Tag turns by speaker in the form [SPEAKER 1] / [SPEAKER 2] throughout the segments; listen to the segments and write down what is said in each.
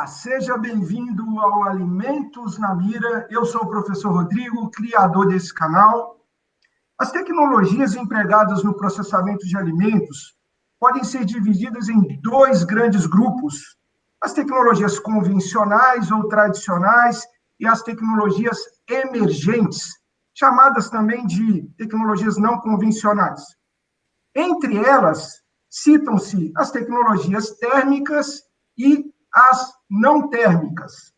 [SPEAKER 1] Olá, seja bem-vindo ao Alimentos na Mira. Eu sou o professor Rodrigo, criador desse canal. As tecnologias empregadas no processamento de alimentos podem ser divididas em dois grandes grupos: as tecnologias convencionais ou tradicionais e as tecnologias emergentes, chamadas também de tecnologias não convencionais. Entre elas, citam-se as tecnologias térmicas e as não térmicas.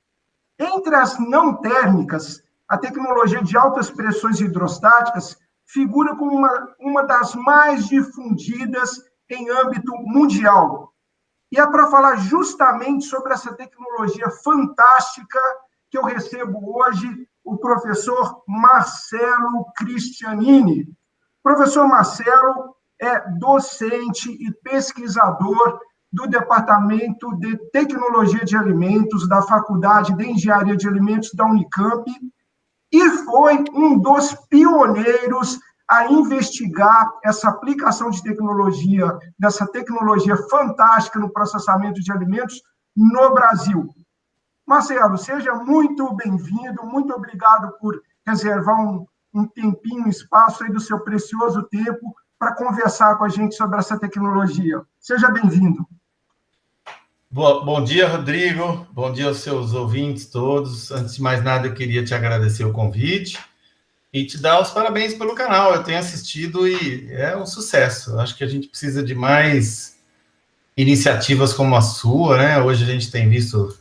[SPEAKER 1] Entre as não térmicas, a tecnologia de altas pressões hidrostáticas figura como uma das mais difundidas em âmbito mundial. E é para falar justamente sobre essa tecnologia fantástica que eu recebo hoje o professor Marcelo Cristianini. O professor Marcelo é docente e pesquisador do Departamento de Tecnologia de Alimentos da Faculdade de Engenharia de Alimentos da Unicamp e foi um dos pioneiros a investigar essa aplicação de tecnologia, dessa tecnologia fantástica no processamento de alimentos no Brasil. Marcelo, seja muito bem-vindo, muito obrigado por reservar um tempinho, um espaço aí do seu precioso tempo para conversar com a gente sobre essa tecnologia. Seja bem-vindo.
[SPEAKER 2] Bom dia, Rodrigo. Bom dia aos seus ouvintes todos. Antes de mais nada, eu queria te agradecer o convite e te dar os parabéns pelo canal. Eu tenho assistido e é um sucesso. Acho que a gente precisa de mais iniciativas como a sua, né? Hoje a gente tem visto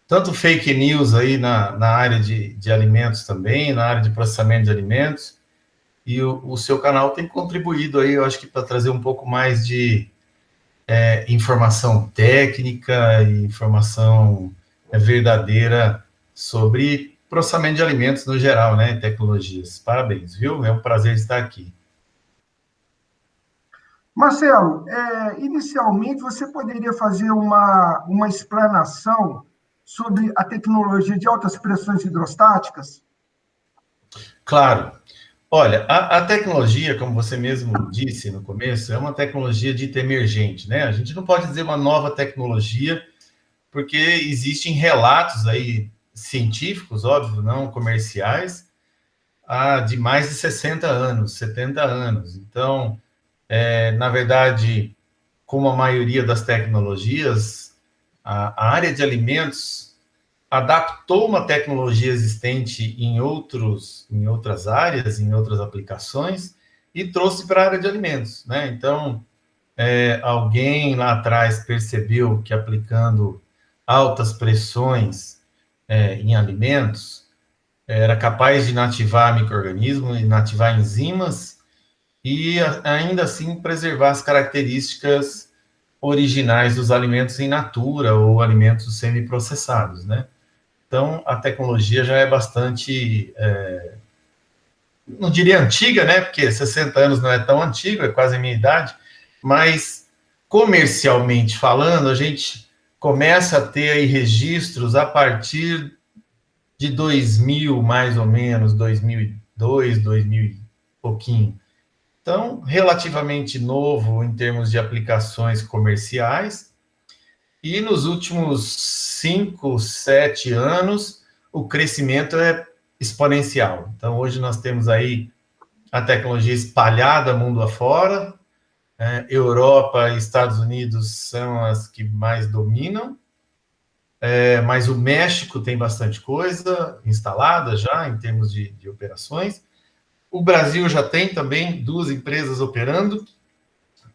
[SPEAKER 2] tanto fake news aí na área de alimentos também, na área de processamento de alimentos, e o seu canal tem contribuído aí, eu acho que para trazer um pouco mais de informação técnica e informação verdadeira sobre processamento de alimentos no geral, né? Tecnologias. Parabéns, viu? É um prazer estar aqui.
[SPEAKER 1] Marcelo, inicialmente você poderia fazer uma explanação sobre a tecnologia de altas pressões hidrostáticas?
[SPEAKER 2] Claro. Olha, a tecnologia, como você mesmo disse no começo, é uma tecnologia dita emergente, né? A gente não pode dizer uma nova tecnologia, porque existem relatos aí científicos, óbvio, não comerciais, de mais de 60 anos, 70 anos. Então, na verdade, como a maioria das tecnologias, a área de alimentos adaptou uma tecnologia existente em outras áreas, em outras aplicações, e trouxe para a área de alimentos, né? Então, alguém lá atrás percebeu que aplicando altas pressões em alimentos era capaz de inativar micro-organismos, inativar enzimas e ainda assim preservar as características originais dos alimentos in natura ou alimentos semi-processados, né? Então, a tecnologia já é bastante, não diria antiga, né? Porque 60 anos não é tão antigo, é quase a minha idade, mas comercialmente falando, a gente começa a ter aí registros a partir de 2000, mais ou menos, 2002, 2000 e pouquinho. Então, relativamente novo em termos de aplicações comerciais, e nos últimos 5, 7 anos, o crescimento é exponencial. Então, hoje nós temos aí a tecnologia espalhada mundo afora, Europa e Estados Unidos são as que mais dominam, mas o México tem bastante coisa instalada já em termos de operações. O Brasil já tem também 2 empresas operando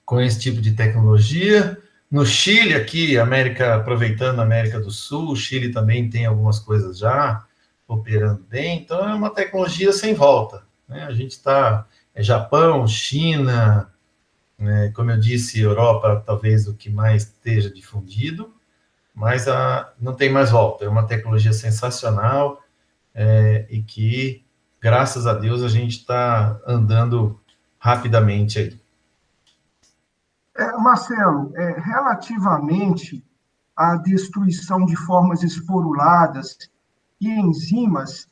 [SPEAKER 2] com esse tipo de tecnologia. No Chile, aqui, aproveitando a América do Sul, o Chile também tem algumas coisas já operando bem, então é uma tecnologia sem volta, né? A gente está, Japão, China, como eu disse, Europa talvez o que mais esteja difundido, mas não tem mais volta, é uma tecnologia sensacional e que, graças a Deus, a gente está andando rapidamente aí.
[SPEAKER 1] Marcelo, relativamente à destruição de formas esporuladas e enzimas,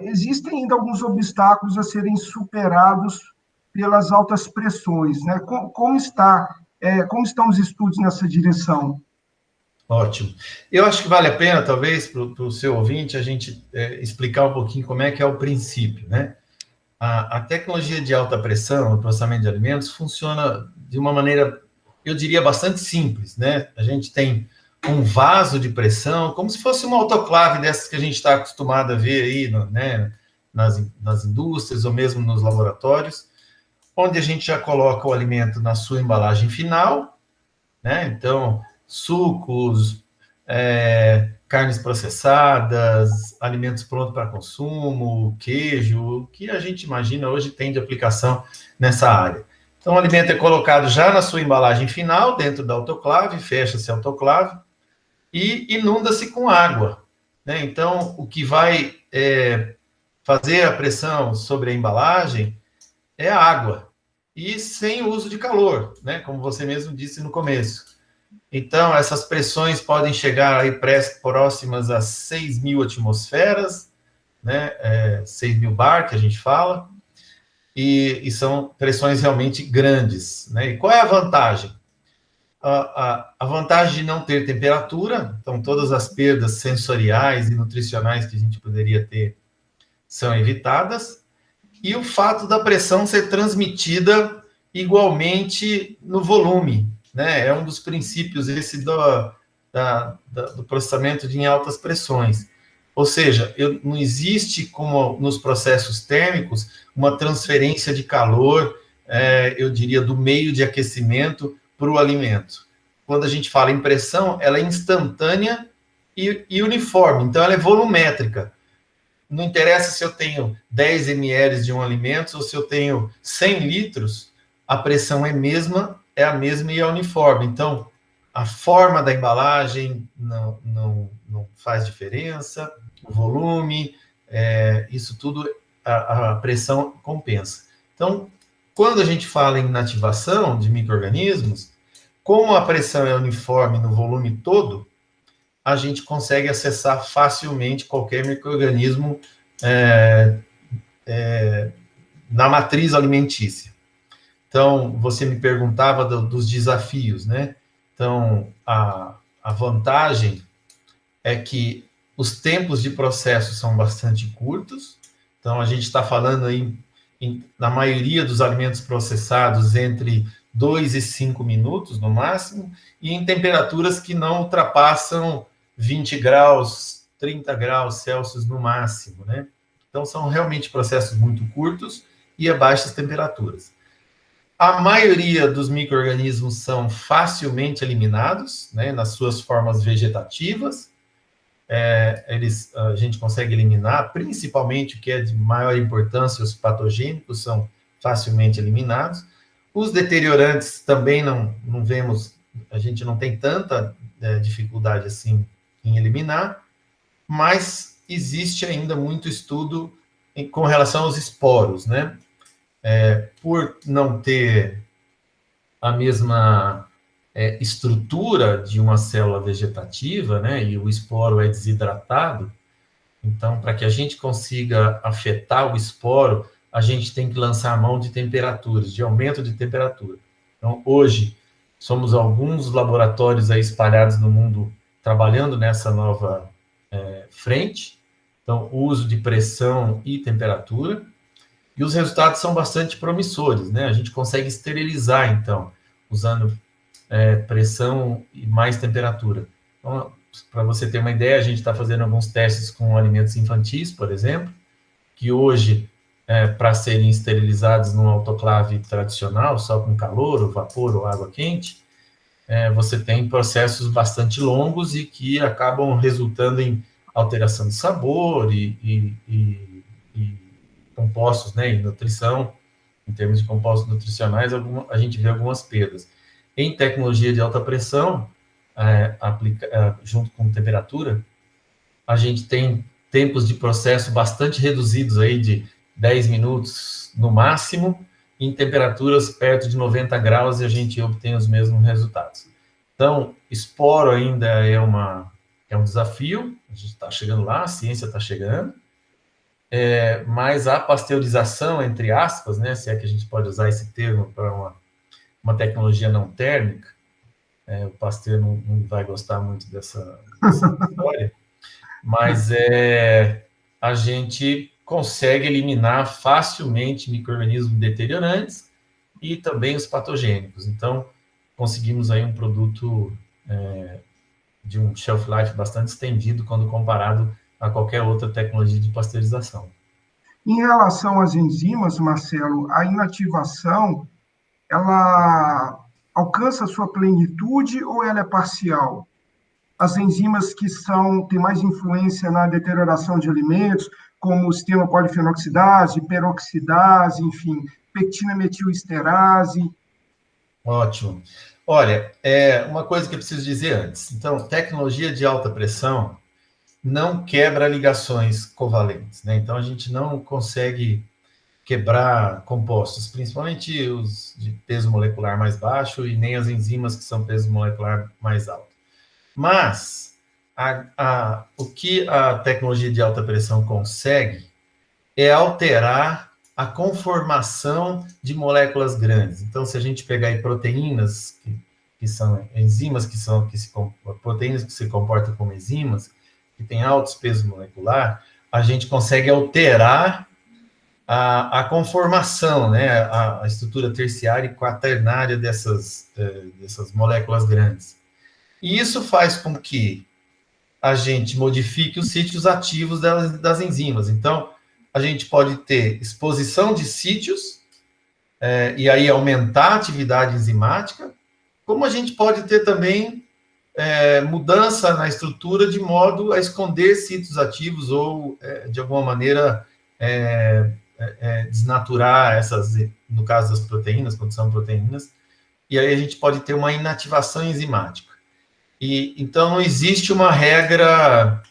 [SPEAKER 1] existem ainda alguns obstáculos a serem superados pelas altas pressões, né? Como estão os estudos nessa direção?
[SPEAKER 2] Ótimo. Eu acho que vale a pena, talvez, para o seu ouvinte, a gente explicar um pouquinho como é que é o princípio, né? A tecnologia de alta pressão, o processamento de alimentos, funciona de uma maneira, eu diria, bastante simples, né? A gente tem um vaso de pressão, como se fosse uma autoclave dessas que a gente está acostumado a ver aí, né? Nas indústrias ou mesmo nos laboratórios, onde a gente já coloca o alimento na sua embalagem final, né? Então, sucos, carnes processadas, alimentos prontos para consumo, queijo, o que a gente imagina hoje tem de aplicação nessa área. Então, o alimento é colocado já na sua embalagem final, dentro da autoclave, fecha-se a autoclave e inunda-se com água, né? Então, o que vai fazer a pressão sobre a embalagem é a água, e sem o uso de calor, né? Como você mesmo disse no começo. Então, essas pressões podem chegar aí próximas a 6.000 atmosferas, né? 6.000 bar, que a gente fala, e são pressões realmente grandes, né? E qual é a vantagem? A vantagem de não ter temperatura, então todas as perdas sensoriais e nutricionais que a gente poderia ter são evitadas, e o fato da pressão ser transmitida igualmente no volume, né? É um dos princípios esse do processamento em altas pressões. Ou seja, não existe, como nos processos térmicos, uma transferência de calor, eu diria, do meio de aquecimento para o alimento. Quando a gente fala em pressão, ela é instantânea e uniforme, então ela é volumétrica. Não interessa se eu tenho 10 ml de um alimento ou se eu tenho 100 litros, a pressão é a mesma e é uniforme. Então, a forma da embalagem não faz diferença, o volume, isso tudo a pressão compensa. Então, quando a gente fala em inativação de micro-organismos, como a pressão é uniforme no volume todo, a gente consegue acessar facilmente qualquer micro-organismo na matriz alimentícia. Então, você me perguntava dos desafios, né? Então, a vantagem é que os tempos de processo são bastante curtos. Então, a gente está falando aí, na maioria dos alimentos processados, entre 2 e 5 minutos, no máximo, e em temperaturas que não ultrapassam 20 graus, 30 graus Celsius no máximo, né? Então, são realmente processos muito curtos e a baixas temperaturas. A maioria dos micro-organismos são facilmente eliminados, né, nas suas formas vegetativas. A gente consegue eliminar, principalmente o que é de maior importância, os patogênicos são facilmente eliminados. Os deteriorantes também não vemos, a gente não tem tanta dificuldade assim em eliminar, mas existe ainda muito estudo com relação aos esporos, né? Por não ter a mesma estrutura de uma célula vegetativa, né? E o esporo é desidratado, então, para que a gente consiga afetar o esporo, a gente tem que lançar a mão de temperaturas, de aumento de temperatura. Então, hoje, somos alguns laboratórios aí espalhados no mundo trabalhando nessa nova frente. Então, uso de pressão e temperatura. E os resultados são bastante promissores, né? A gente consegue esterilizar, então, usando pressão e mais temperatura. Então, para você ter uma ideia, a gente está fazendo alguns testes com alimentos infantis, por exemplo, que hoje, para serem esterilizados num autoclave tradicional, só com calor, ou vapor, ou água quente, você tem processos bastante longos e que acabam resultando em alteração de sabor e compostos, né, em nutrição, em termos de compostos nutricionais, a gente vê algumas perdas. Em tecnologia de alta pressão, junto com temperatura, a gente tem tempos de processo bastante reduzidos aí de 10 minutos no máximo, em temperaturas perto de 90 graus, e a gente obtém os mesmos resultados. Então, esporo ainda é um desafio, a gente está chegando lá, a ciência está chegando, mas a pasteurização, entre aspas, né, se é que a gente pode usar esse termo para uma tecnologia não térmica, O Pasteur não vai gostar muito dessa história, mas a gente consegue eliminar facilmente micro-organismos deteriorantes e também os patogênicos. Então, conseguimos aí um produto de um shelf life bastante estendido quando comparado a qualquer outra tecnologia de pasteurização.
[SPEAKER 1] Em relação às enzimas, Marcelo, a inativação, ela alcança a sua plenitude ou ela é parcial? As enzimas que têm mais influência na deterioração de alimentos, como o sistema polifenoxidase, peroxidase, enfim, pectina metilesterase.
[SPEAKER 2] Ótimo. Olha, uma coisa que eu preciso dizer antes. Então, tecnologia de alta pressão não quebra ligações covalentes, né? Então, a gente não consegue quebrar compostos, principalmente os de peso molecular mais baixo e nem as enzimas que são peso molecular mais alto. Mas, o que a tecnologia de alta pressão consegue é alterar a conformação de moléculas grandes. Então, se a gente pegar aí proteínas, que são enzimas, proteínas que se comportam como enzimas, que têm altos pesos molecular, a gente consegue alterar a conformação, né, a estrutura terciária e quaternária dessas moléculas grandes. E isso faz com que a gente modifique os sítios ativos das enzimas. Então, a gente pode ter exposição de sítios, e aí aumentar a atividade enzimática, como a gente pode ter também mudança na estrutura de modo a esconder sítios ativos ou, de alguma maneira, desnaturar essas, no caso das proteínas, quando são proteínas, e aí a gente pode ter uma inativação enzimática. Então, não existe uma regra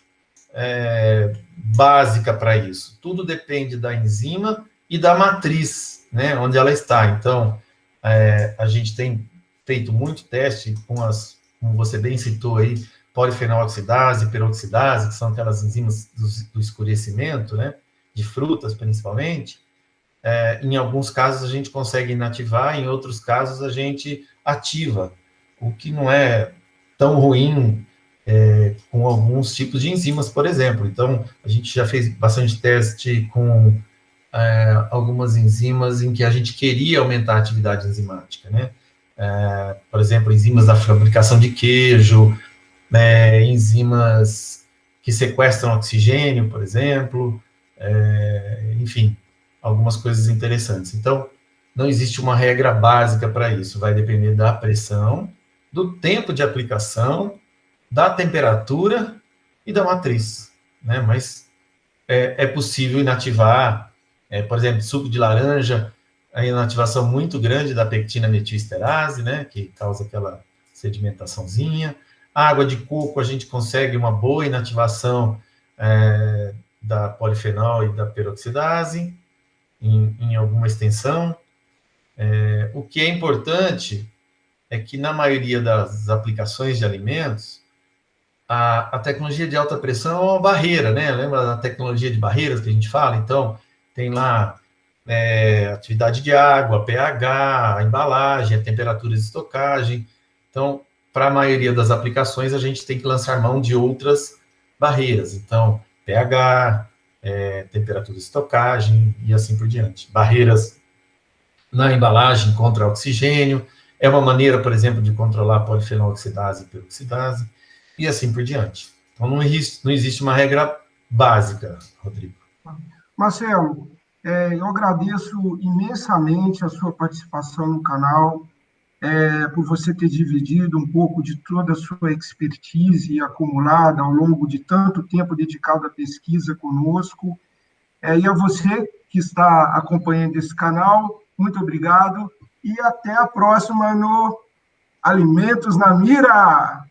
[SPEAKER 2] básica para isso. Tudo depende da enzima e da matriz, né, onde ela está. Então, a gente tem feito muito teste com como você bem citou aí, polifenol-oxidase, peroxidase, que são aquelas enzimas do escurecimento, né, de frutas, principalmente. Em alguns casos, a gente consegue inativar, em outros casos, a gente ativa, o que não é tão ruim com alguns tipos de enzimas, por exemplo. Então, a gente já fez bastante teste com algumas enzimas em que a gente queria aumentar a atividade enzimática, né? Por exemplo, enzimas da fabricação de queijo, enzimas que sequestram oxigênio, por exemplo, enfim, algumas coisas interessantes. Então, não existe uma regra básica para isso, vai depender da pressão, do tempo de aplicação, da temperatura e da matriz, né? Mas é possível inativar, por exemplo, suco de laranja, a inativação muito grande da pectina metilesterase, né? Que causa aquela sedimentaçãozinha. A água de coco, a gente consegue uma boa inativação da polifenol e da peroxidase em alguma extensão. O que é importante é que, na maioria das aplicações de alimentos, a tecnologia de alta pressão é uma barreira, né? Lembra da tecnologia de barreiras que a gente fala? Então, tem lá atividade de água, pH, a embalagem, a temperatura de estocagem. Então, para a maioria das aplicações, a gente tem que lançar mão de outras barreiras. Então, pH, temperatura de estocagem e assim por diante. Barreiras na embalagem contra oxigênio, é uma maneira, por exemplo, de controlar a polifenol-oxidase e peroxidase, e assim por diante. Então, não existe uma regra básica, Rodrigo.
[SPEAKER 1] Marcelo, eu agradeço imensamente a sua participação no canal, por você ter dividido um pouco de toda a sua expertise acumulada ao longo de tanto tempo dedicado à pesquisa conosco. E a você que está acompanhando esse canal, muito obrigado e até a próxima no Alimentos na Mira!